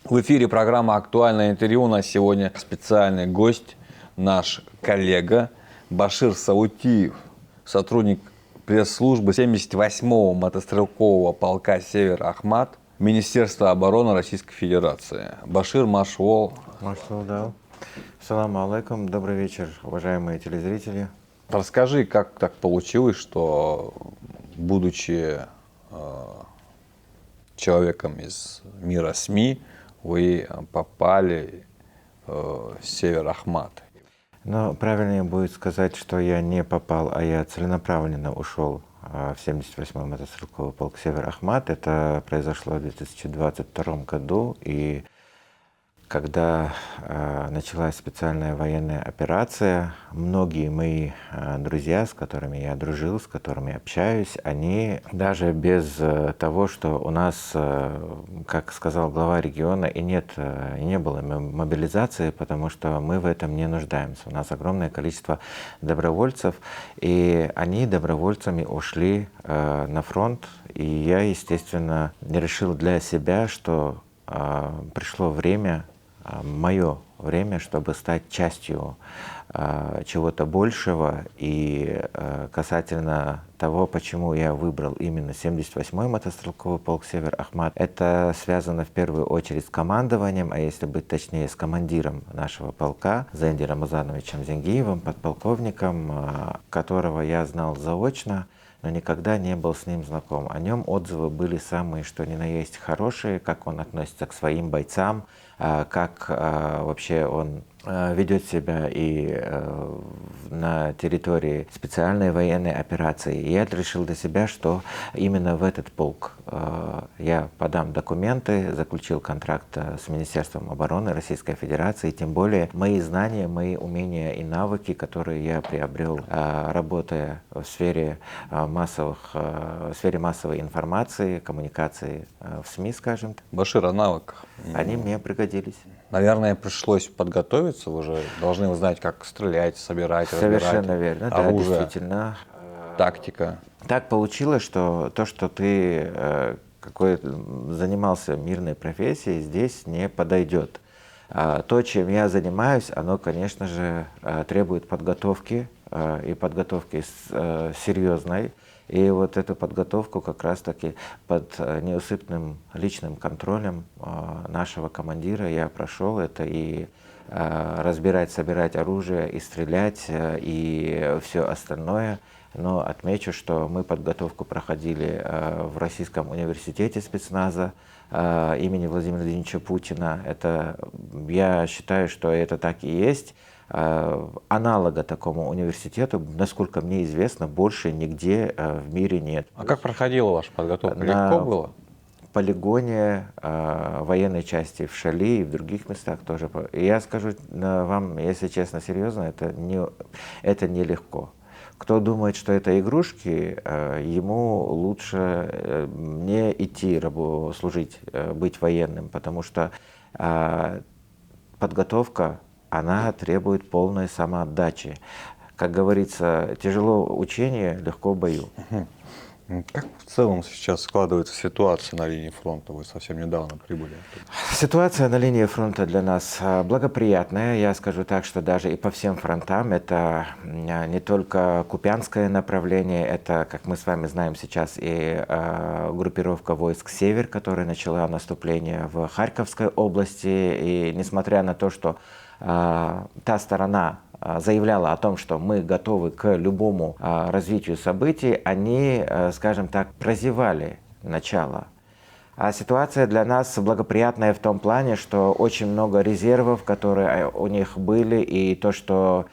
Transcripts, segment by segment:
В эфире программа «Актуальное интервью». У нас сегодня специальный гость, наш коллега Башир Саутиев, сотрудник пресс-службы 78-го мотострелкового полка «Север Ахмат» Министерства обороны Российской Федерации. Башир, Машвол. Да. Салам алейкум, добрый вечер, уважаемые телезрители. Расскажи, как так получилось, что, будучи человеком из мира СМИ, вы попали в Север Ахмат. Но правильнее будет сказать, что я не попал, а я целенаправленно ушел в 78-й мотострелковый полк «Север Ахмат». Это произошло в 2022 году, и когда началась специальная военная операция, многие мои друзья, с которыми я дружил, с которыми общаюсь, они даже без того, что у нас, как сказал глава региона, и не было мобилизации, потому что мы в этом не нуждаемся. У нас огромное количество добровольцев, и они добровольцами ушли на фронт, и я, естественно, решил для себя, что пришло время, мое время, чтобы стать частью чего-то большего. И касательно того, почему я выбрал именно 78-й мотострелковый полк «Север Ахмат», это связано в первую очередь с командованием, а если быть точнее, с командиром нашего полка Зенди Рамазановичем Зенгиевым, подполковником, которого я знал заочно, но никогда не был с ним знаком. О нем отзывы были самые, что ни на есть, хорошие, как он относится к своим бойцам, как вообще он ведет себя и на территории специальной военной операции. И я решил для себя, что именно в этот полк я подам документы, заключил контракт с Министерством обороны Российской Федерации. Тем более мои знания, мои умения и навыки, которые я приобрел, работая в сфере массовой информации, коммуникации в СМИ, скажем так. Башир, о навыках. Они мне пригодились. Наверное, пришлось подготовиться, вы же должны знать, как стрелять, собирать, Совершенно разбирать верно, оружие, да, действительно. тактика. Так получилось, что то, что ты занимался мирной профессией, здесь не подойдет. То, чем я занимаюсь, оно, конечно же, требует подготовки, и подготовки серьезной. И вот эту подготовку как раз-таки под неусыпным личным контролем нашего командира я прошел. Это и разбирать, собирать оружие, и стрелять, и все остальное. Но отмечу, что мы подготовку проходили в Российском университете спецназа имени Владимира Владимировича Путина. Я считаю, что это так и есть. Аналога такому университету, насколько мне известно, больше нигде в мире нет. А как проходила ваша подготовка? Легко было? На полигоне военной части в Шали и в других местах тоже. И я скажу вам, если честно, серьезно, это нелегко. Кто думает, что это игрушки, ему лучше не идти служить, быть военным, потому что подготовка, она требует полной самоотдачи. Как говорится, тяжело учение, легко бою. Как в целом сейчас складывается ситуация на линии фронта? Вы совсем недавно прибыли. Ситуация на линии фронта для нас благоприятная. Я скажу так, что даже и по всем фронтам. Это не только Купянское направление, это, как мы с вами знаем сейчас, и группировка войск «Север», которая начала наступление в Харьковской области. И несмотря на то, что та сторона заявляла о том, что мы готовы к любому развитию событий, они, скажем так, прозевали начало. А ситуация для нас благоприятная в том плане, что очень много резервов, которые у них были, и то, что,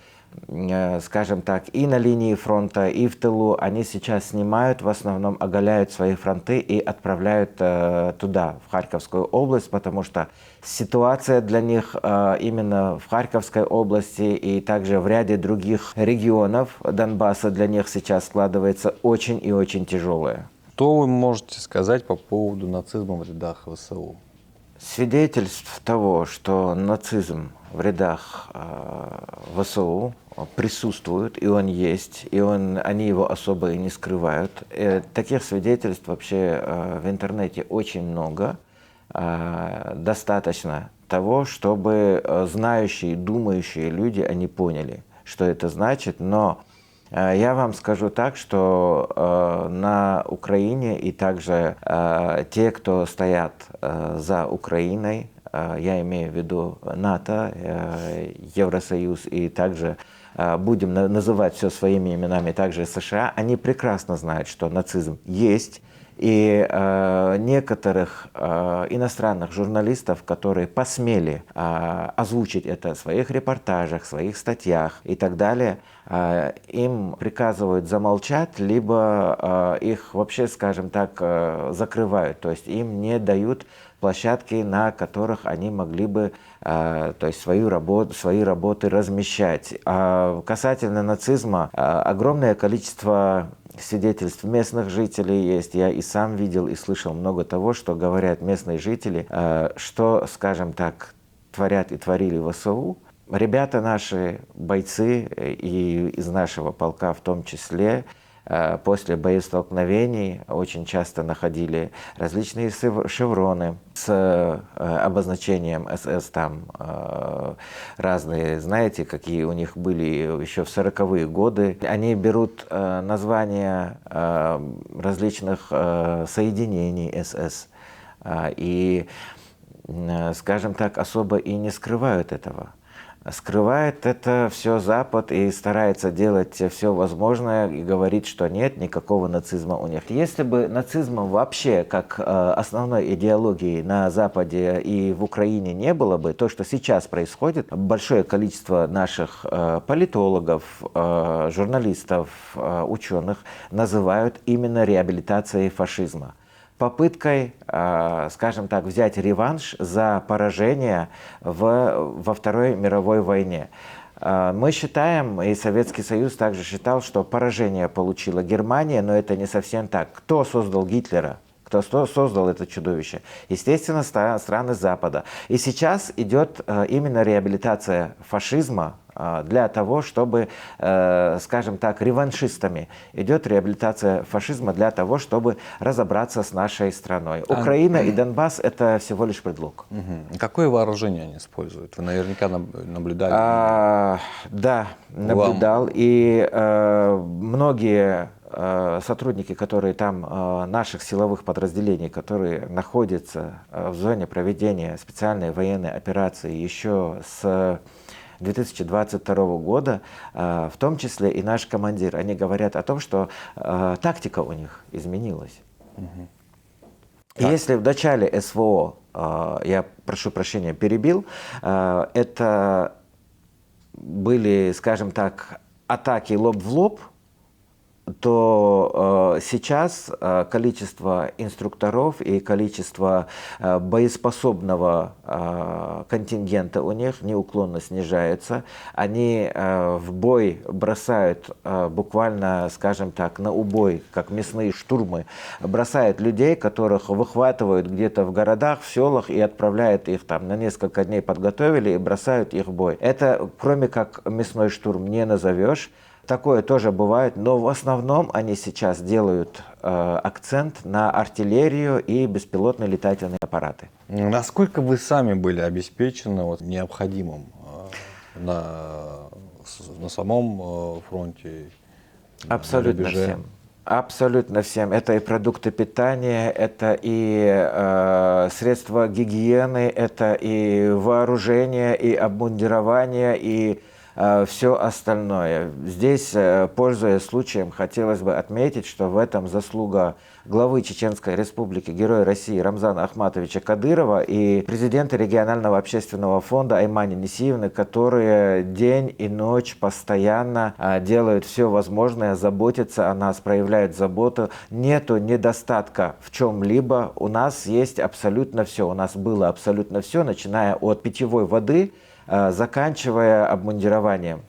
скажем так, и на линии фронта, и в тылу, они сейчас снимают, в основном оголяют свои фронты и отправляют туда, в Харьковскую область, потому что ситуация для них именно в Харьковской области и также в ряде других регионов Донбасса для них сейчас складывается очень и очень тяжелая. Что вы можете сказать по поводу нацизма в рядах ВСУ? Свидетельств того, что нацизм в рядах ВСУ присутствует, и он есть, и они его особо и не скрывают. Таких свидетельств вообще в интернете очень много. достаточно того, чтобы знающие, думающие люди, они поняли, что это значит. Но я вам скажу так, что на Украине и также те, кто стоят за Украиной, я имею в виду НАТО, Евросоюз и также будем называть все своими именами, также США, они прекрасно знают, что нацизм есть. И некоторых иностранных журналистов, которые посмели озвучить это в своих репортажах, в своих статьях и так далее, им приказывают замолчать, либо их вообще, скажем так, закрывают. То есть им не дают площадки, на которых они могли бы то есть свои работы размещать. Касательно нацизма, огромное количество свидетельств местных жителей есть. Я и сам видел и слышал много того, что говорят местные жители, что, скажем так, творят и творили в ВСУ. Ребята наши, бойцы и из нашего полка в том числе, после боестолкновений очень часто находили различные шевроны с обозначением СС, там разные, знаете, какие у них были еще в 40-е годы. Они берут названия различных соединений СС и, скажем так, особо и не скрывают этого. Скрывает это все Запад и старается делать все возможное и говорит, что нет никакого нацизма у них. Если бы нацизма вообще как основной идеологии на Западе и в Украине не было бы, то, что сейчас происходит, большое количество наших политологов, журналистов, ученых называют именно реабилитацией фашизма. Попыткой, скажем так, взять реванш за поражение во Второй мировой войне. Мы считаем, и Советский Союз также считал, что поражение получила Германия, но это не совсем так. Кто создал Гитлера? Кто создал это чудовище? Естественно, страны Запада. И сейчас идет именно реабилитация фашизма для того, чтобы, скажем так, реваншистами идет реабилитация фашизма для того, чтобы разобраться с нашей страной. Украина и Донбасс – это всего лишь предлог. Какое вооружение они используют? Вы наверняка наблюдали. Да, наблюдал. И многие сотрудники, которые там, наших силовых подразделений, которые находятся в зоне проведения специальной военной операции еще с 2022 года, в том числе и наш командир, они говорят о том, что тактика у них изменилась. Если в начале СВО, я прошу прощения, перебил, это были, скажем так, атаки лоб в лоб, то сейчас количество инструкторов и количество боеспособного контингента у них неуклонно снижается. Они в бой бросают буквально, скажем так, на убой, как мясные штурмы, бросают людей, которых выхватывают где-то в городах, в селах и отправляют их там на несколько дней подготовили и бросают их в бой. Это, кроме как мясной штурм, не назовешь. Такое тоже бывает, но в основном они сейчас делают акцент на артиллерию и беспилотные летательные аппараты. Насколько вы сами были обеспечены необходимым на самом фронте? Абсолютно всем. Абсолютно всем. Это и продукты питания, это и средства гигиены, это и вооружение, и обмундирование, и все остальное. Здесь, пользуясь случаем, хотелось бы отметить, что в этом заслуга главы Чеченской Республики, Героя России Рамзана Ахматовича Кадырова и президента регионального общественного фонда Аймани Несиевны, которые день и ночь постоянно делают все возможное, заботятся о нас, проявляют заботу. Нету недостатка в чем-либо. У нас есть абсолютно все. У нас было абсолютно все, начиная от питьевой воды, заканчивая обмундированием.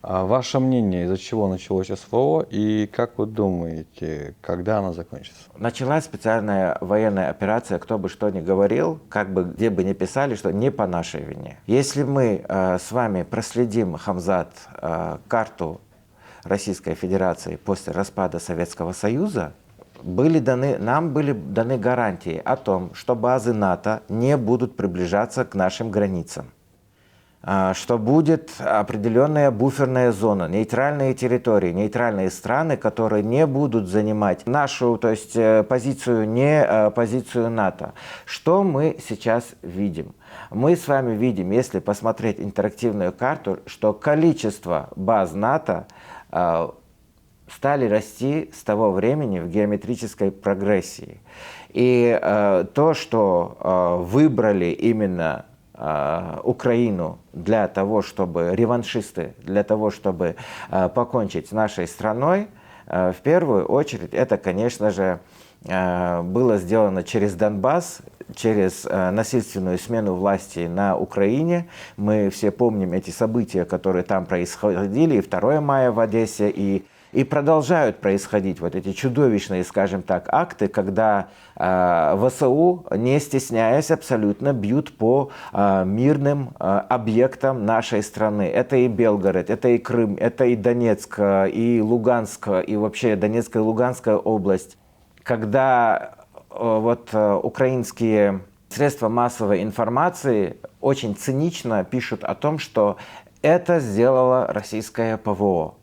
Ваше мнение, из-за чего началось СВО и как вы думаете, когда она закончится? Началась специальная военная операция, кто бы что ни говорил, как бы где бы ни писали, что не по нашей вине. Если мы с вами проследим, Хамзат, карту Российской Федерации после распада Советского Союза, нам были даны гарантии о том, что базы НАТО не будут приближаться к нашим границам, что будет определенная буферная зона, нейтральные территории, нейтральные страны, которые не будут занимать нашу, то есть позицию, не позицию НАТО. Что мы сейчас видим? Мы с вами видим, если посмотреть интерактивную карту, что количество баз НАТО стали расти с того времени в геометрической прогрессии. И то, что выбрали именно Украину для того, чтобы реваншисты, для того, чтобы покончить с нашей страной, в первую очередь это, конечно же, было сделано через Донбасс, через насильственную смену власти на Украине. Мы все помним эти события, которые там происходили, и 2 мая в Одессе, и продолжают происходить вот эти чудовищные, скажем так, акты, когда ВСУ, не стесняясь абсолютно, бьют по мирным объектам нашей страны. Это и Белгород, это и Крым, это и Донецк, и Луганск, и вообще Донецкая и Луганская область. Когда вот украинские средства массовой информации очень цинично пишут о том, что это сделала российское ПВО.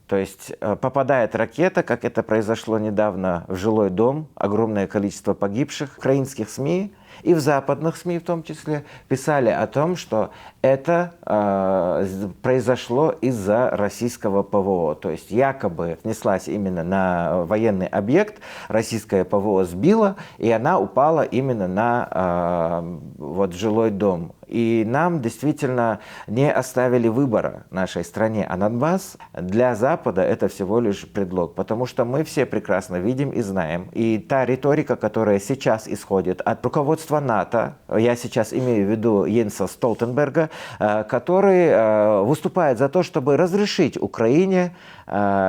То есть попадает ракета, как это произошло недавно, в жилой дом, огромное количество погибших. В украинских СМИ и в западных СМИ в том числе писали о том, что это произошло из-за российского ПВО. То есть якобы снеслась именно на военный объект, российское ПВО сбило, и она упала именно на вот жилой дом. И нам действительно не оставили выбора нашей стране. А Донбасс для Запада это всего лишь предлог, потому что мы все прекрасно видим и знаем. И та риторика, которая сейчас исходит от руководства НАТО, я сейчас имею в виду Йенса Столтенберга, который выступает за то, чтобы разрешить Украине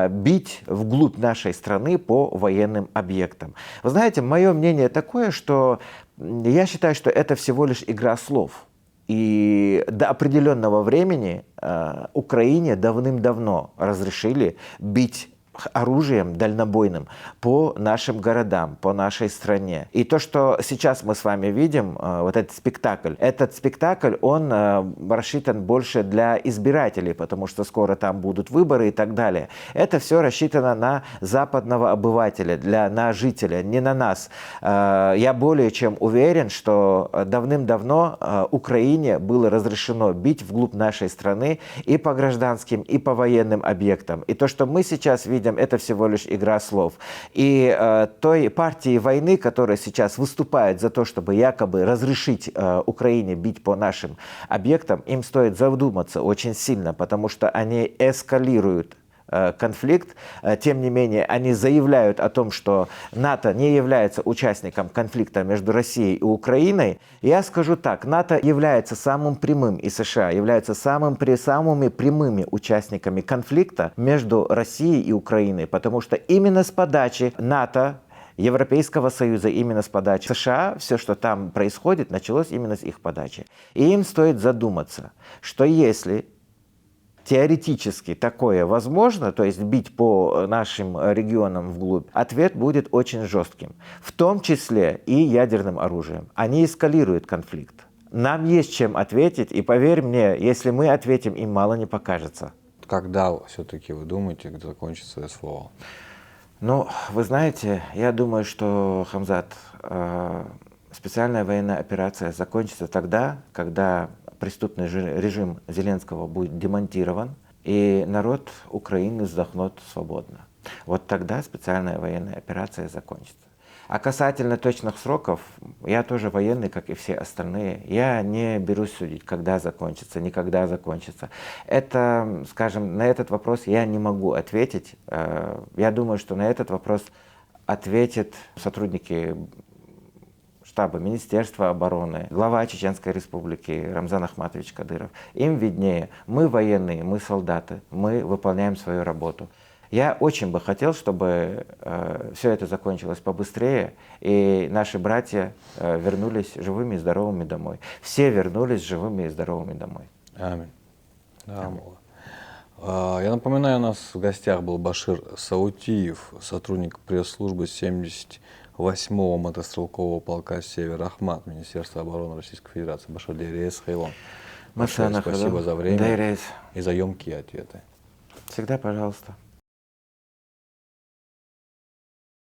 бить вглубь нашей страны по военным объектам. Вы знаете, мое мнение такое, что я считаю, что это всего лишь игра слов. И до определенного времени Украине давным-давно разрешили бить оружием дальнобойным по нашим городам, по нашей стране. И то, что сейчас мы с вами видим, вот этот спектакль, он рассчитан больше для избирателей, потому что скоро там будут выборы и так далее. Это все рассчитано на западного обывателя, на жителя, не на нас. Я более чем уверен, что давным-давно Украине было разрешено бить вглубь нашей страны и по гражданским, и по военным объектам. И то, что мы сейчас видим, это всего лишь игра слов. И той партии войны, которая сейчас выступает за то, чтобы якобы разрешить Украине бить по нашим объектам, им стоит задуматься очень сильно, потому что они эскалируют конфликт. Тем не менее, они заявляют о том, что НАТО не является участником конфликта между Россией и Украиной. Я скажу так, НАТО является самым прямым, и США являются самыми прямыми участниками конфликта между Россией и Украиной, потому что именно с подачи НАТО, Европейского Союза, именно с подачи США, все, что там происходит, началось именно с их подачи. И им стоит задуматься, что если теоретически такое возможно, то есть бить по нашим регионам вглубь, ответ будет очень жестким, в том числе и ядерным оружием. Они эскалируют конфликт. Нам есть чем ответить, и поверь мне, если мы ответим, им мало не покажется. Когда все-таки вы думаете, закончится СВО? Ну, вы знаете, я думаю, что, Хамзат, специальная военная операция закончится тогда, когда преступный режим Зеленского будет демонтирован, и народ Украины вздохнет свободно. Вот тогда специальная военная операция закончится. А касательно точных сроков, я тоже военный, как и все остальные. Я не берусь судить, когда закончится, никогда закончится. Это, скажем, на этот вопрос я не могу ответить. Я думаю, что на этот вопрос ответят сотрудники штаба Министерства обороны, глава Чеченской Республики Рамзан Ахматович Кадыров. Им виднее. Мы военные, мы солдаты, мы выполняем свою работу. Я очень бы хотел, чтобы все это закончилось побыстрее, и наши братья вернулись живыми и здоровыми домой. Все вернулись живыми и здоровыми домой. Аминь. Да. Я напоминаю, у нас в гостях был Башир Саутиев, сотрудник пресс-службы 78-го мотострелкового полка «Север» Ахмат, Министерства обороны Российской Федерации. Башир Дейрейс Хейлон. Большое спасибо за время и за емкие ответы. Всегда пожалуйста.